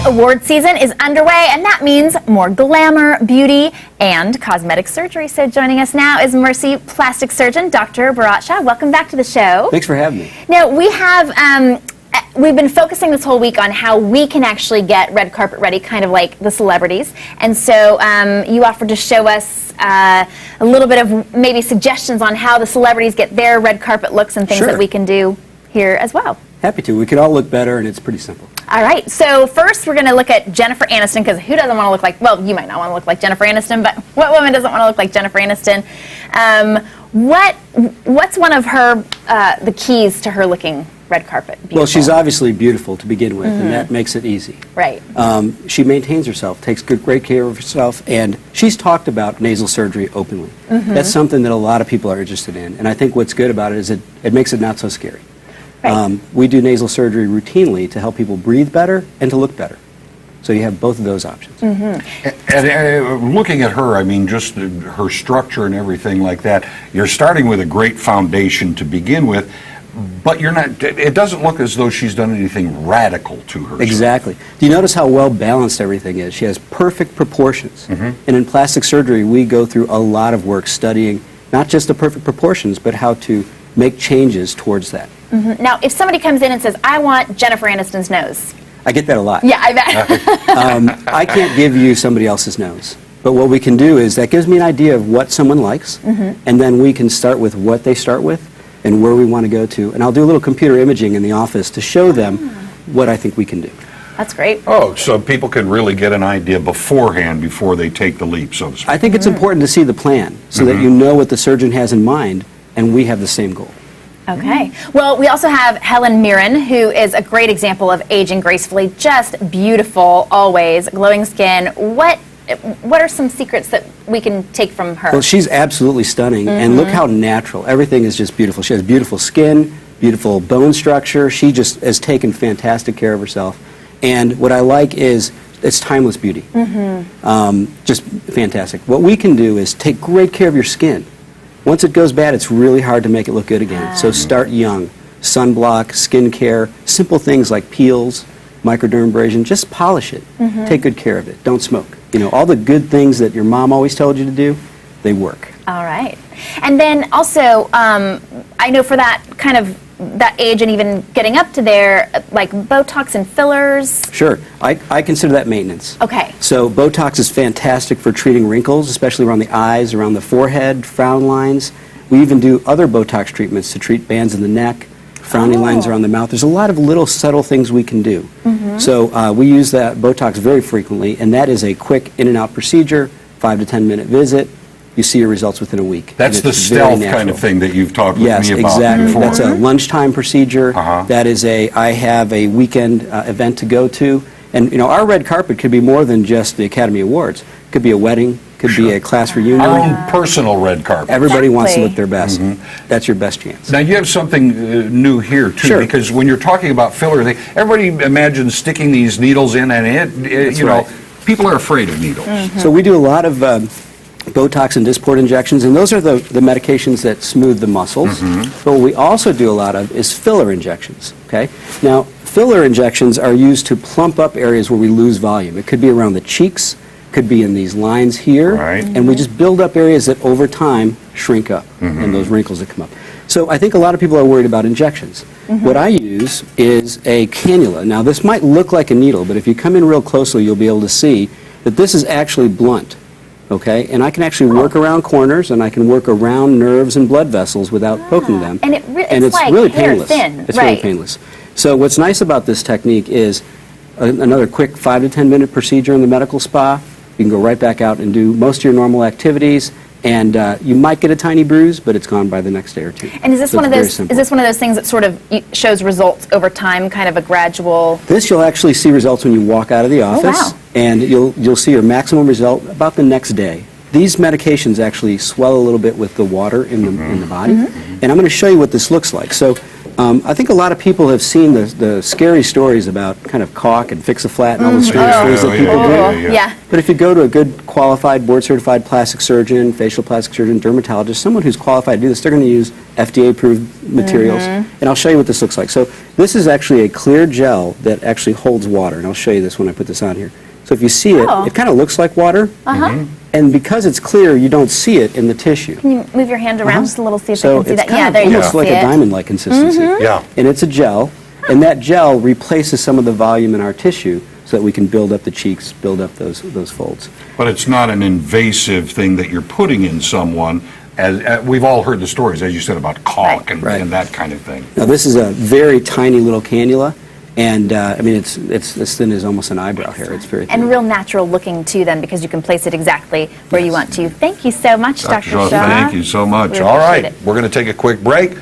Award season is underway, and that means more glamour, beauty, and cosmetic surgery. So joining us now is Mercy plastic surgeon, Dr. Bharat Shah. Welcome back to the show. Thanks for having me. Now, we've been focusing this whole week on how we can actually get red carpet ready, kind of like the celebrities. And so you offered to show us a little bit of maybe suggestions on how the celebrities get their red carpet looks and things Sure. that we can do here as well. Happy to. We could all look better, and it's pretty simple. All right, so first we're going to look at Jennifer Aniston, because who doesn't want to look like, well, you might not want to look like Jennifer Aniston, but what woman doesn't want to look like Jennifer Aniston? What's one of her, the keys to her looking red carpet beautiful? Well, she's obviously beautiful to begin with, and that makes it easy. Right. She maintains herself, takes great care of herself, and she's talked about nasal surgery openly. That's something that a lot of people are interested in, and I think what's good about it is it makes it not so scary. Right. We do nasal surgery routinely to help people breathe better and to look better. So you have both of those options. And looking at her, I mean, just her structure and everything like that, you're starting with a great foundation to begin with, but you're not, it doesn't look as though she's done anything radical to herself. Exactly. Do you notice how well balanced everything is? She has perfect proportions. And in plastic surgery, we go through a lot of work studying not just the perfect proportions, but how to make changes towards that. Now, if somebody comes in and says, I want Jennifer Aniston's nose. I get that a lot. Yeah, I bet. I can't give you somebody else's nose. But what we can do is that gives me an idea of what someone likes, and then we can start with what they start with and where we want to go to. And I'll do a little computer imaging in the office to show them what I think we can do. That's great. Oh, so people can really get an idea beforehand before they take the leap, so to speak. I think it's important to see the plan so that you know what the surgeon has in mind, and we have the same goal. Okay. Well, we also have Helen Mirren, who is a great example of aging gracefully, just beautiful, always, glowing skin. What are some secrets that we can take from her? Well, she's absolutely stunning, and look how natural. Everything is just beautiful. She has beautiful skin, beautiful bone structure. She just has taken fantastic care of herself. And what I like is it's timeless beauty. Just fantastic. What we can do is take great care of your skin. Once it goes bad, it's really hard to make it look good again. So start young. Sunblock, skin care, simple things like peels, microdermabrasion, just polish it. Take good care of it. Don't smoke. You know, all the good things that your mom always told you to do, they work. All right. And then also, I know for that kind of that age and even getting up to there, like Botox and fillers. Sure. I consider that maintenance. Okay. So Botox is fantastic for treating wrinkles, especially around the eyes, around the forehead, frown lines. We even do other Botox treatments to treat bands in the neck, frowning lines around the mouth. There's a lot of little subtle things we can do. So we use that Botox very frequently, and that is a quick in and out procedure, 5 to 10 minute visit. You see your results within a week. That's the stealth kind of thing that you've talked with me about exactly. before. That's a lunchtime procedure. That is I have a weekend event to go to. And, you know, our red carpet could be more than just the Academy Awards. It could be a wedding, could be a class reunion. Our own personal red carpet. Everybody wants to look their best. That's your best chance. Now, you have something new here, too, because when you're talking about filler, everybody imagines sticking these needles in, and you know, people are afraid of needles. So we do a lot of Botox and Dysport injections, and those are the medications that smooth the muscles. But what we also do a lot of is filler injections, okay? Now, filler injections are used to plump up areas where we lose volume. It could be around the cheeks, could be in these lines here, and we just build up areas that over time shrink up, and those wrinkles that come up. So I think a lot of people are worried about injections. What I use is a cannula. Now, this might look like a needle, but if you come in real closely, you'll be able to see that this is actually blunt. Okay, and I can actually work around corners, and I can work around nerves and blood vessels without poking them. And it's like really hair painless. thin. It's really painless. So what's nice about this technique is another quick 5 to 10 minute procedure in the medical spa. You can go right back out and do most of your normal activities, and you might get a tiny bruise, but it's gone by the next day or two. And is this one of those? Is this one of those things that sort of shows results over time, kind of a gradual? This you'll actually see results when you walk out of the office, and you'll see your maximum result about the next day. These medications actually swell a little bit with the water in the body, and I'm going to show you what this looks like. So I think a lot of people have seen the scary stories about kind of caulk and fix-a-flat and all the strange stories that people do. Yeah. But if you go to a good qualified, board-certified plastic surgeon, facial plastic surgeon, dermatologist, someone who's qualified to do this, they're going to use FDA-approved materials. And I'll show you what this looks like. So this is actually a clear gel that actually holds water, and I'll show you this when I put this on here. So if you see it, it kind of looks like water. And because it's clear, you don't see it in the tissue. Can you move your hand around just a little, see if So they can see it's that? kind Yeah, of there you go. almost like See a it. diamond-like consistency. Yeah. And it's a gel, and that gel replaces some of the volume in our tissue so that we can build up the cheeks, build up those folds. But it's not an invasive thing that you're putting in someone. As we've all heard the stories, as you said, about caulk and that kind of thing. Now this is a very tiny little cannula, and I mean it's as thin as almost an eyebrow hair. It's very thin. And real natural looking too then, because you can place it exactly where you want to. Thank you so much, Dr. Shaw. Thank you so much. We All right, appreciate it. we're going to take a quick break.